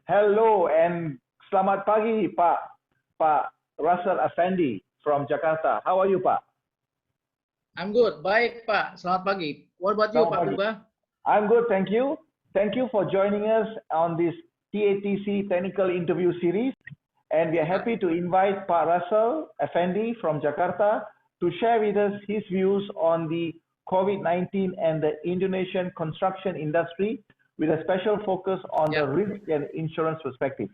Hello and selamat pagi Pak Russell Effandy from Jakarta. How are you, Pak? I'm good. Baik, Pak. Selamat pagi. What about you, Selamat Pak pagi. Pooba? I'm good, thank you. Thank you for joining us on this TATC technical interview series. And we are happy to invite Pak Russell Effandy from Jakarta to share with us his views on the COVID-19 and the Indonesian construction industry with a special focus on the risk and insurance perspective.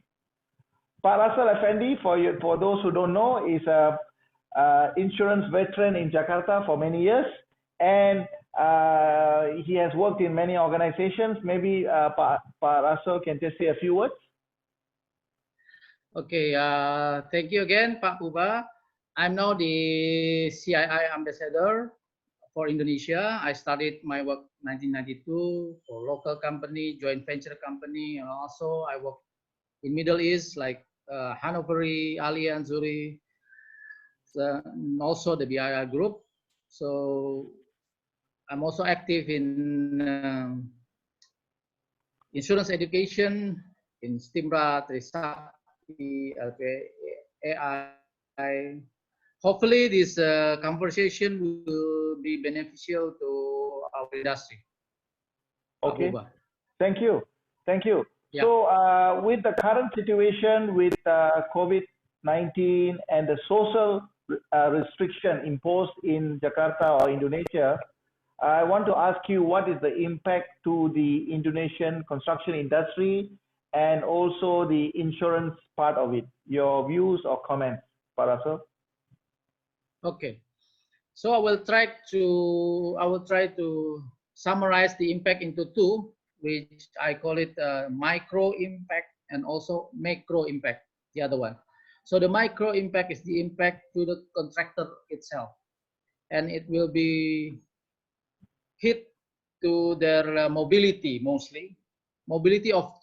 Pak Russell Effandy, for those who don't know, is a insurance veteran in Jakarta for many years, and he has worked in many organizations. Maybe Pak Russell can just say a few words. Okay, thank you again, Pak Pooba. I'm now the CII ambassador for Indonesia. I started my work 1992 for local company, joint venture company, and also I work in Middle East like Hannover, Allianz, Zurich, and also the BII group. So I'm also active in insurance education in Stimra, Trisakti, AI. Hopefully this conversation will be beneficial to our industry. Okay, thank you. Yeah. So with the current situation with COVID-19 and the social restriction imposed in Jakarta or Indonesia, I want to ask you, what is the impact to the Indonesian construction industry and also the insurance part of it? Your views or comments, Pak Russell? Okay, so I will try to summarize the impact into two, which I call it micro impact and also macro impact, the other one. So the micro impact is the impact to the contractor itself, and it will be hit to their mobility mostly, mobility of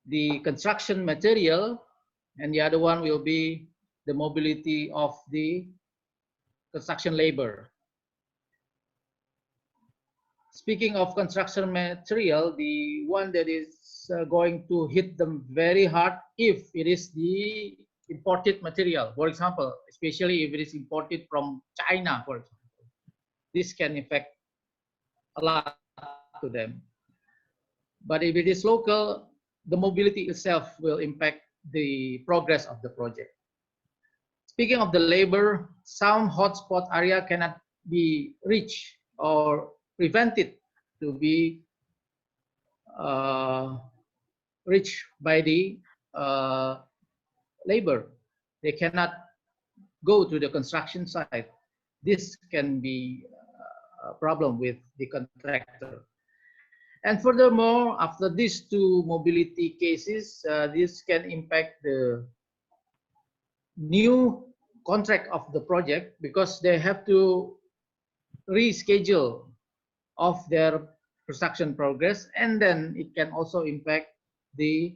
the construction material, and the other one will be the mobility of the construction labor. Speaking of construction material, the one that is going to hit them very hard if it is the imported material, for example, especially if it is imported from China, for example. This can affect a lot to them. But if it is local, the mobility itself will impact the progress of the project. Speaking of the labor, some hotspot area cannot be reached or prevented to be reached by the labor. They cannot go to the construction site. This can be a problem with the contractor. And furthermore, after these two mobility cases, this can impact the new contract of the project because they have to reschedule of their construction progress, and then it can also impact the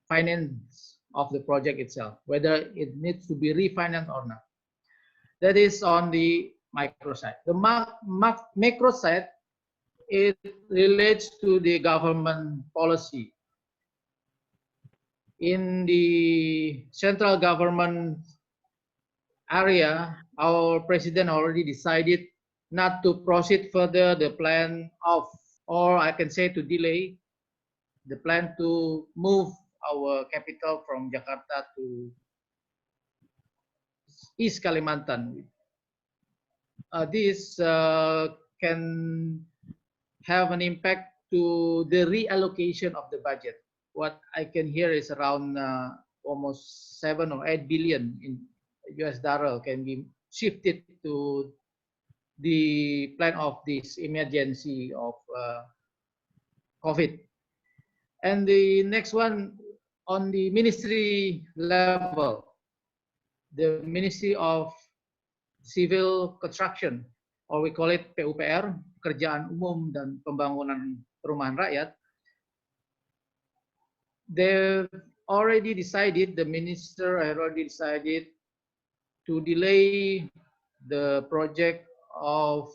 finance of the project itself, whether it needs to be refinanced or not. That is on the micro side. The macro side, it relates to the government policy. In the central government area, our president already decided not to proceed further the plan of, or I can say to delay the plan to move our capital from Jakarta to East Kalimantan. This can have an impact to the reallocation of the budget. What I can hear is around almost 7 or 8 billion in US dollar can be shifted to the plan of this emergency of COVID. And the next one, on the ministry level, the Ministry of Civil Construction, or we call it PUPR, Pekerjaan Umum dan Pembangunan Perumahan Rakyat, they've already decided, the minister had already decided to delay the project of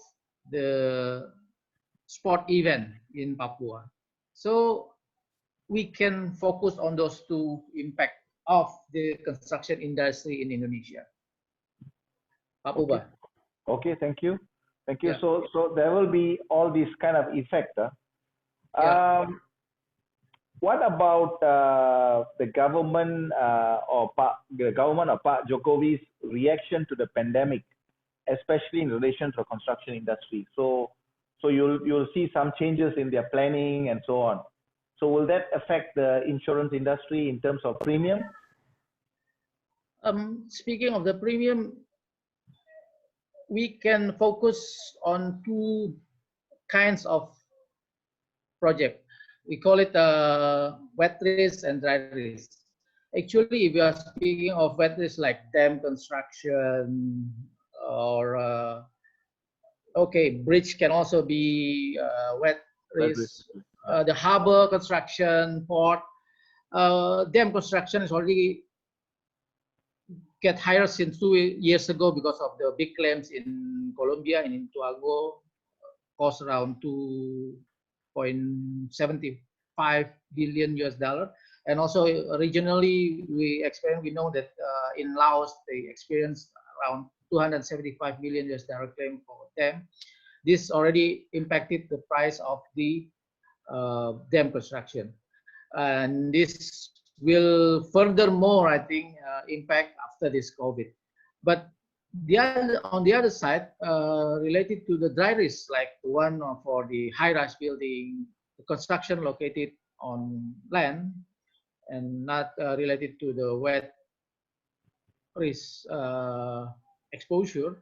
the sport event in Papua. So we can focus on those two impact of the construction industry in Indonesia. Pak Okay. Pooba. Okay, thank you. Thank you. Yeah. So there will be all these kind of effect. Yeah. What about the government the government of Pak Jokowi's reaction to the pandemic, especially in relation to the construction industry? So you'll see some changes in their planning and so on. So will that affect the insurance industry in terms of premium? Speaking of the premium, we can focus on two kinds of project. We call it wet risk and dry risk. Actually, if you are speaking of wet risk like dam construction or okay, bridge can also be wet risk. The harbor construction, port, dam construction is already get higher since 2 years ago because of the big claims in Colombia and in Tuago, cost around 2.75 billion US dollar. And also regionally, we know that in Laos, they experienced around 275 million US dollar claim for them. This already impacted the price of the dam construction. And this will furthermore, I think, impact after this COVID. But on the other side, related to the dry risk, like the one for the high-rise building, the construction located on land, and not related to the wet risk exposure,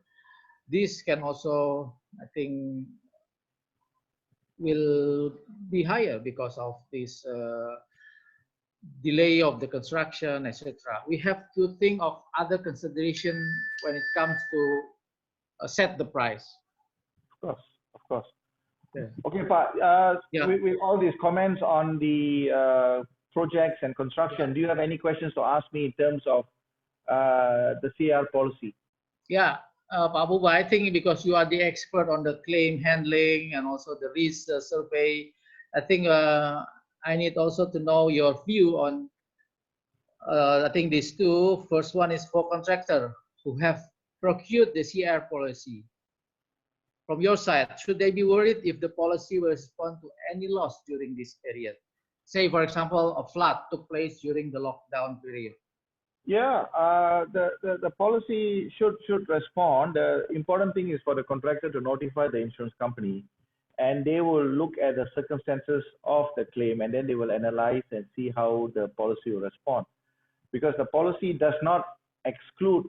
this can also, I think, will be higher because of this delay of the construction, etc. We have to think of other consideration when it comes to set the price. Of course. Yeah. Okay, Pak. With all these comments on the projects and construction, do you have any questions to ask me in terms of the CR policy? Yeah, Pak Pooba, I think because you are the expert on the claim handling and also the risk survey, I think I need also to know your view on, I think these two. First one is for contractor who have procured the CR policy. From your side, should they be worried if the policy will respond to any loss during this period? Say, for example, a flood took place during the lockdown period. Yeah, the policy should respond. The important thing is for the contractor to notify the insurance company, and they will look at the circumstances of the claim, and then they will analyze and see how the policy will respond. Because the policy does not exclude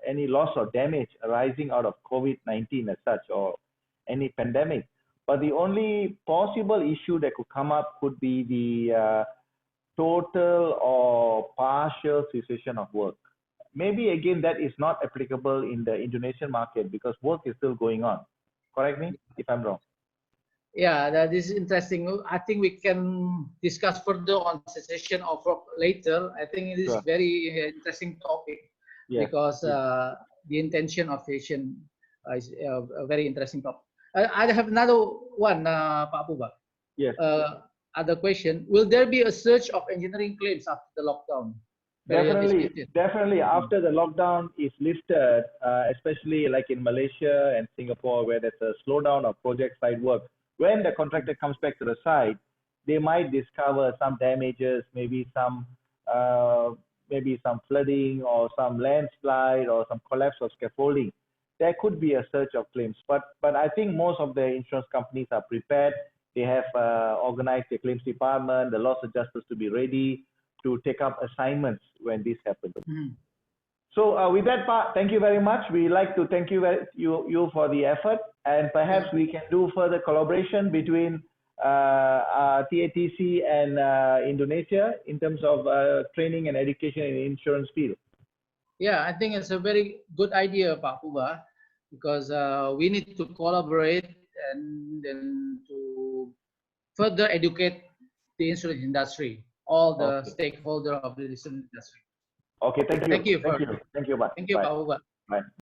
any loss or damage arising out of COVID-19 as such, or any pandemic. But the only possible issue that could come up could be the total or partial cessation of work. Maybe again that is not applicable in the Indonesian market because work is still going on. Correct me if I'm wrong. Yeah, that is interesting. I think we can discuss further on cessation of work later. I think it is very interesting topic because the intention of cessation is a very interesting topic. I have another one, Pak Pooba. Yes. Other question: will there be a surge of engineering claims after the lockdown? Definitely. After the lockdown is lifted, especially like in Malaysia and Singapore, where there's a slowdown of project site work. When the contractor comes back to the site, they might discover some damages, maybe some flooding or some landslide or some collapse of scaffolding. There could be a surge of claims, but I think most of the insurance companies are prepared. They have organized the claims department, the loss adjusters to be ready to take up assignments when this happens. So with that part, thank you very much. We like to thank you for the effort, and perhaps we can do further collaboration between TATC and Indonesia in terms of training and education in the insurance field. Yeah, I think it's a very good idea, Pak Pooba, because we need to collaborate and then to further educate the insurance industry, all the stakeholders of the insurance industry. Okay, thank you. Thank you. Thank you. Bye. Thank you, Pak Pooba. Bye.